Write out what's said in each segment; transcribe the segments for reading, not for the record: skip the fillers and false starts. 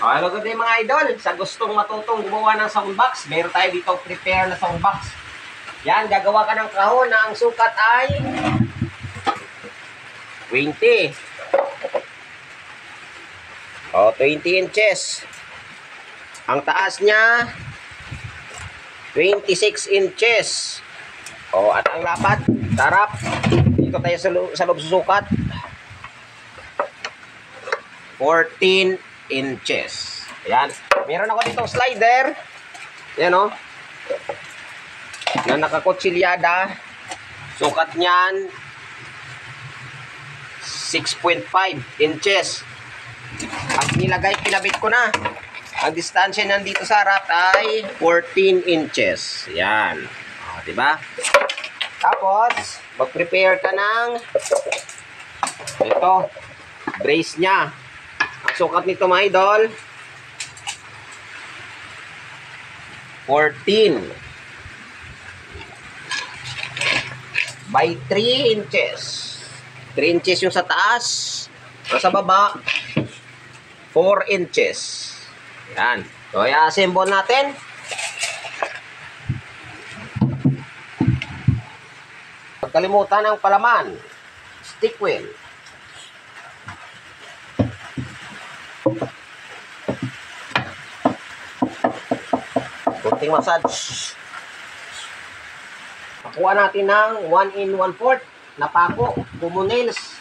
Hello, good day mga idol. Sa gustong matutong gumawa ng soundbox, meron tayo dito prepare na soundbox. Yan, gagawa ka ng kahon na ang sukat ay 20. 20 inches. Ang taas niya 26 inches. At ang lapat, sarap. Dito tayo sa loob susukat. 14 inches. Ayan. Meron ako ditong slider. Ayan o. Na nakakutsilyada. Sukat niyan 6.5 inches. Ang nilagay, kinabit ko na. Ang distansya niyan dito sa harap ay 14 inches. Ayan. Diba? Tapos, mag-prepare ka ng ito, brace niya. Ang sukat nito mga idol 14 by 3 inches. 3 inches yung sa taas. Sa baba 4 inches. Yan. So, i-assemble natin. Huwag kalimutan ang palaman. Stick wheel. Kunting massage. Nakuha natin ng 1 in 1/4 na pako, Kumu nails.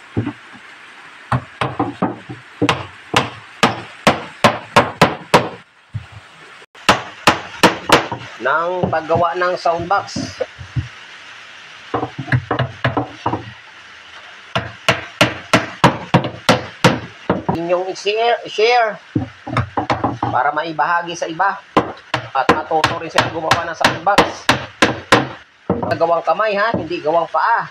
Ng paggawa ng soundbox. Inyong i-share para maibahagi sa iba at matuto rin sila gumawa ng soundbox. Gawang kamay ha, hindi gawang paa.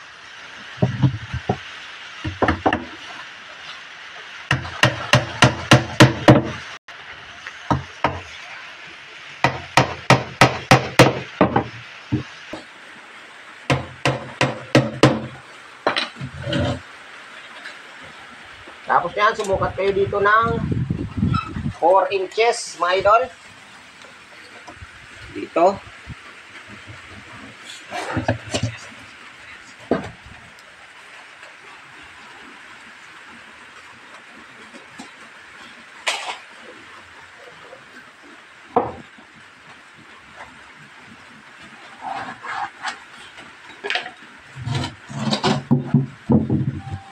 Tapos yan, sumukat kayo dito ng 4 inches, mga idol. Dito.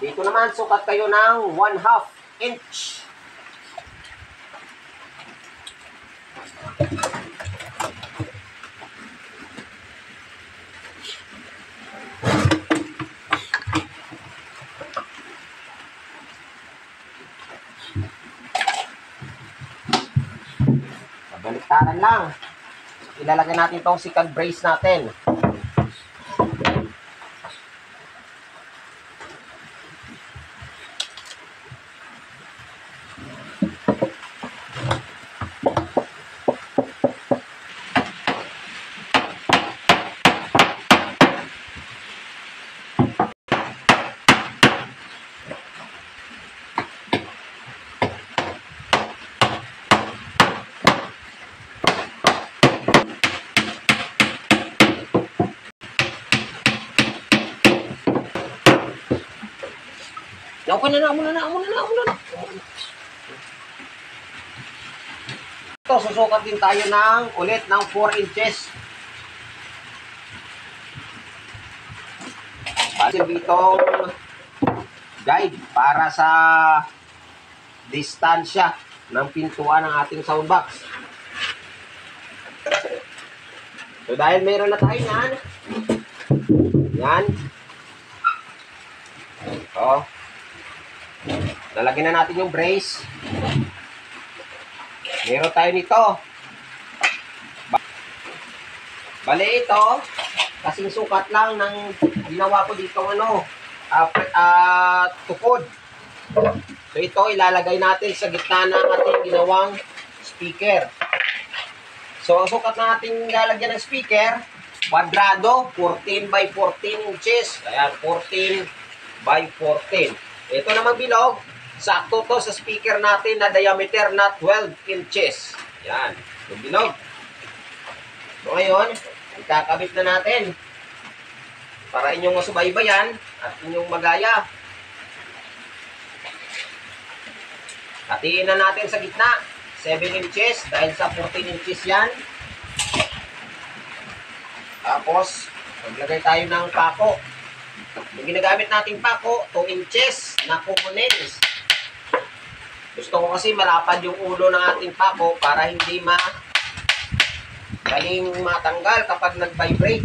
Dito naman, sukat kayo ng 1/2 inch. Baliktaran lang. Ilalagay natin itong sikad brace natin. Okay na. Ito, susukat din tayo ulit ng 4 inches. Base ditong guide para sa distansya ng pintuan ng ating soundbox. So, dahil mayroon na tayo yan. Lalagyan na natin yung brace. Meron tayo nito. Bale ito, kasing sukat lang ng ginawa ko dito tukod. So ito ilalagay natin sa gitna ng ating ginawang speaker. So ang sukat na ating lalagyan ng speaker, kwadrado, 14 by 14 inches. Ayan, 14 by 14. Ito naman bilog, Sakto to sa speaker natin na diameter na 12 inches. Yan. Yung bilog. So ngayon, ikakabit na natin. Para inyong masubaybayan at inyong magaya. Hatiin na natin sa gitna. 7 inches dahil sa 14 inches yan. Tapos, maglagay tayo ng pako. Yung ginagamit nating pako, 2 inches na kumunins. Gusto ko kasi malapad yung ulo ng ating pako para hindi galing matanggal kapag nag-vibrate.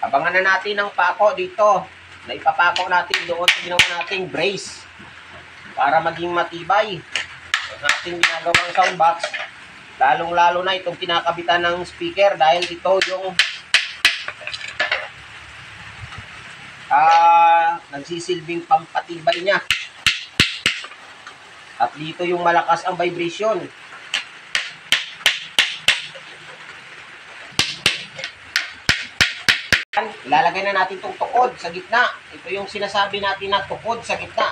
Abangan na natin ang pako dito na ipapako natin doon sa ginawa nating brace para maging matibay ang ating ginagawang soundbox, lalong-lalo na itong kinakabitan ng speaker dahil ito yung nagsisilbing pampatibay niya at dito yung malakas ang vibration. Ilalagay na natin itong tukod sa gitna. Ito yung sinasabi natin na tukod sa gitna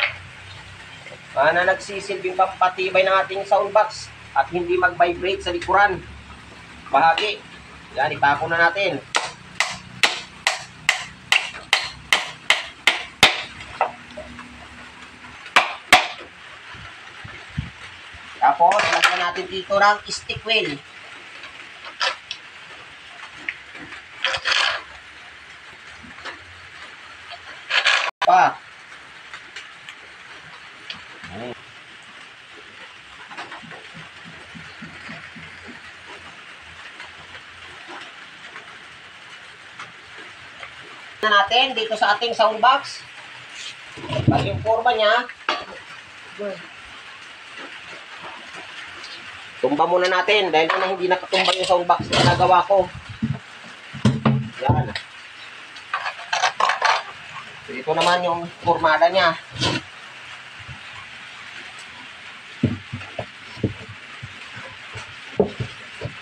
na nagsisilbing pampatibay ng ating soundbox at hindi mag-vibrate sa likuran bahagi. Yan, ipako na natin. Tapos, lagyan natin dito ng stick wheel. Pa. Natin dito sa ating soundbox. Bali yung forma niya. Tumba muna natin dahil na hindi nakatumba yung soundbox na nagawa ko. Yan. Ito naman yung formada niya.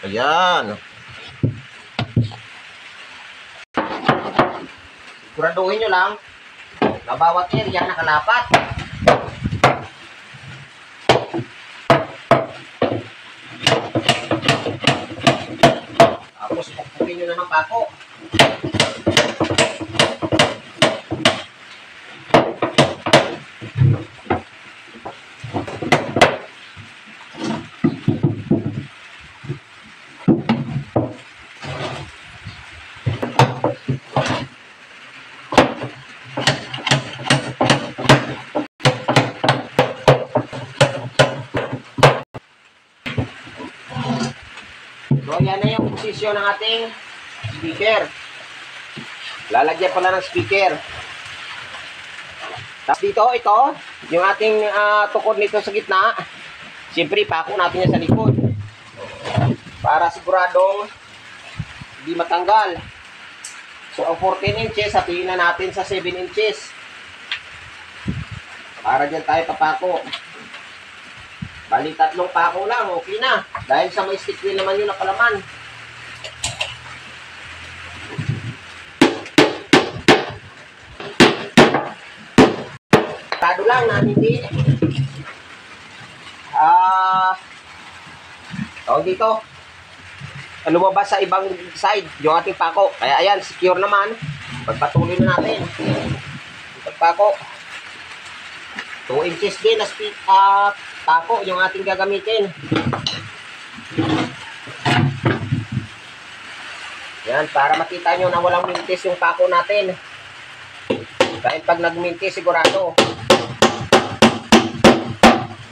Ayan. Siguraduhin nyo lang na bawat area nakalapat. Tapos pagpukin nyo na ng pako. So, yan na yung posisyon ng ating speaker. Lalagyan pala ng speaker. Tapos dito, ito, yung ating tukod nito sa gitna. Siyempre, pako natin yan sa likod. Para siguradong hindi matanggal. So, ang 14 inches, hatiin na natin sa 7 inches. Para dyan tayo papako. Bali, 3 pako lang, okay na. Dahil sa may stick wheel naman yun nakalaman. Tado lang na hindi tawag dito lumabas sa ibang side yung ating pako. Kaya ayan, secure naman. Pagpatuloy na natin. Pagpako. 2 inches din na pako yung ating gagamitin. Yan, para makita nyo na walang mintis yung pako natin. Dahil pag nagmintis, sigurado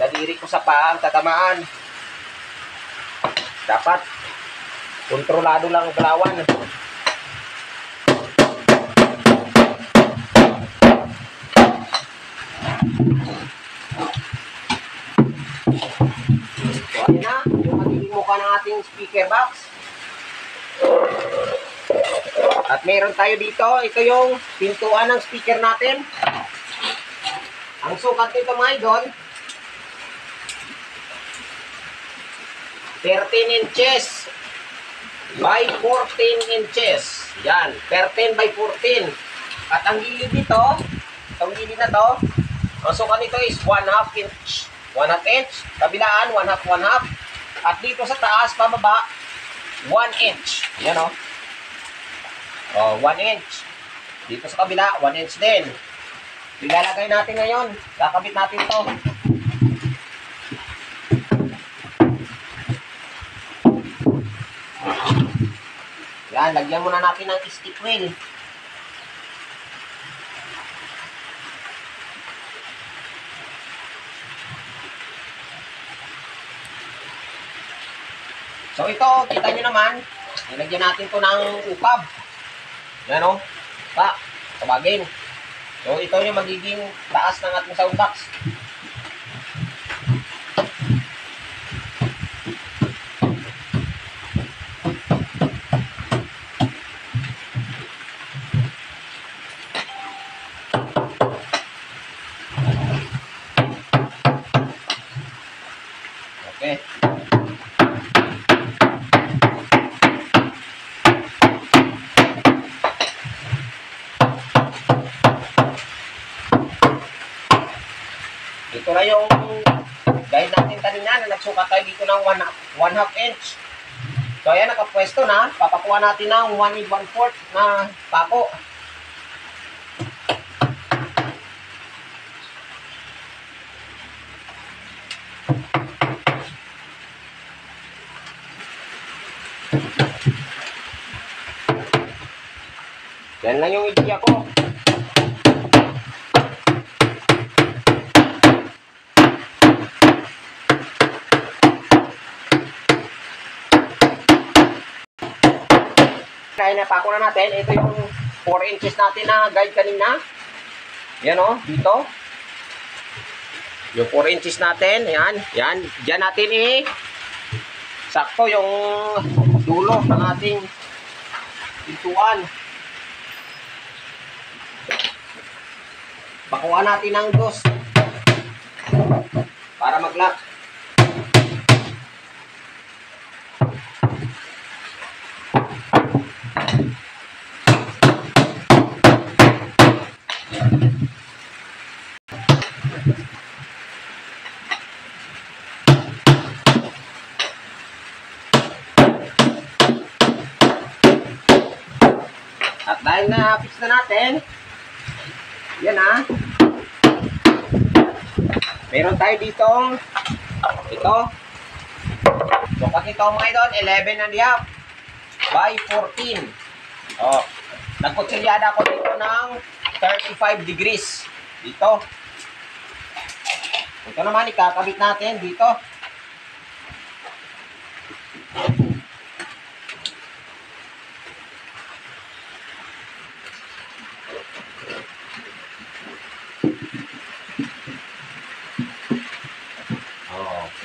daliri ko sa paa ang tatamaan. Dapat kontrolado lang ang galawan. So, ayan na, yung magiging mukha ng ating speaker box. At meron tayo dito, ito yung pintuan ng speaker natin. Ang sukat nito mga idol, 13 inches by 14 inches. Yan, 13 by 14. At ang gilid nito, itong gilid na to, ang sukat nito is 1/2 inch. 1/2 inch, kabilaan, 1/2, 1/2. At dito sa taas, pababa, 1 inch. Yan o. Oh, 1 inch. Dito sa kabila, 1 inch din. Ilalagay natin ngayon. Kakabit natin to. Yan, lagyan muna natin ng stick wheel. So ito, kita nyo naman, ilagyan natin to ng ukab. Yan o, tabagin. So ito yung magiging taas ng ating sound box. Okay. Ito na yung guide natin kanina na nagsukat tayo dito ng 1/2 inch. So ayan, nakapwesto na. Papakuha natin ng 1 1/4 na pako. Yan lang yung idea ko. Kaya napako na natin. Ito yung 4 inches natin na guide kanina. Yan o, dito. Yung 4 inches natin. Yan, yan. Diyan natin sakto yung dulo ng ating pintuan. Pakuha natin ng dos para mag-lock. At dahil na-fix na natin, yan meron tayo dito ito. So kasi ito mga idol, 11.5 by 14. Oh, nagkutsilyada ako dito ng 35 degrees dito. Ito naman ikakabit natin dito.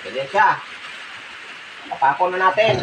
Ganyan siya. Papako na natin.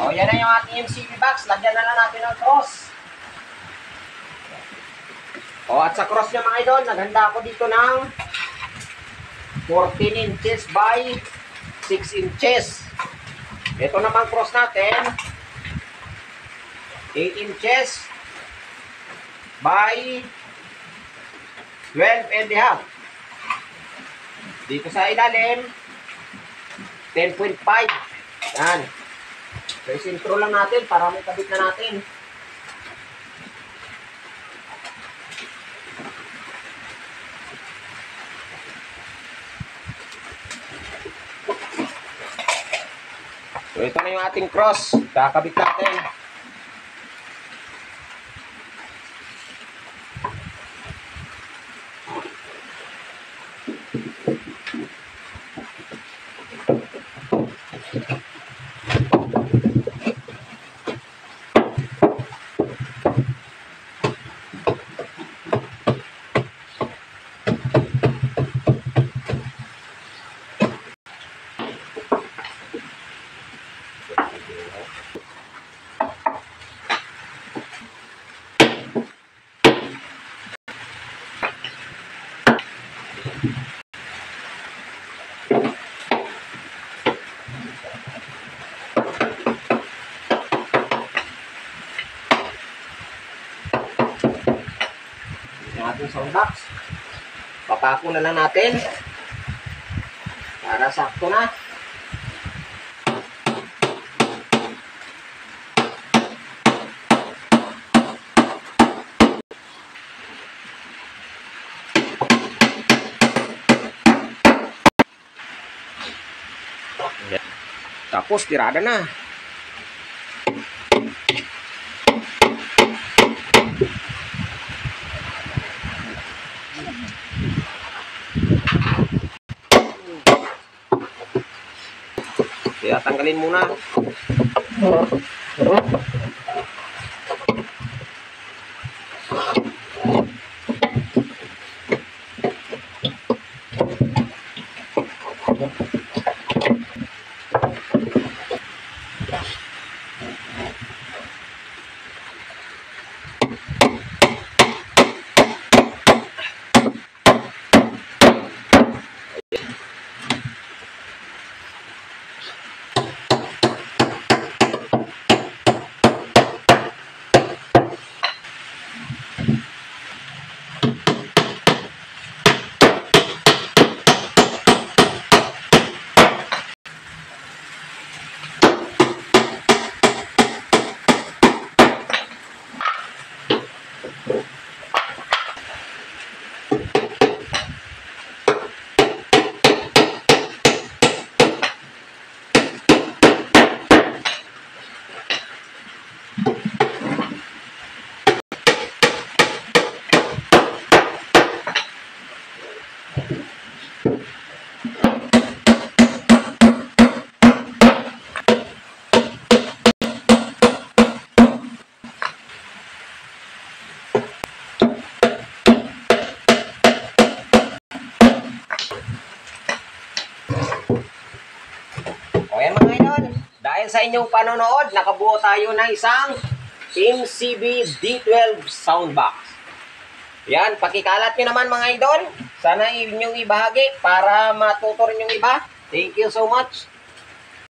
O, yan na yung ating MCB box. Lagyan na lang natin ng cross. O, at sa cross niya mga idol, naghanda ako dito ng 14 inches by 6 inches. Ito naman cross natin, 8 inches by 12.5. Dito sa ilalim, 10.5. Yan. So, isintro lang natin para may kabit na natin. So, ito na yung ating cross. Kakabit natin. Ating sound box. Papako na lang natin para sakto na. Tapos tirada na. Kaya tanggalin muna. Okay mga idol, dahil sa inyong panonood, nakabuo tayo ng isang MCB D12 soundbox. Yan, pakikalat nyo naman mga idol. Sana inyong ibahagi para matuto rin yung iba. Thank you so much.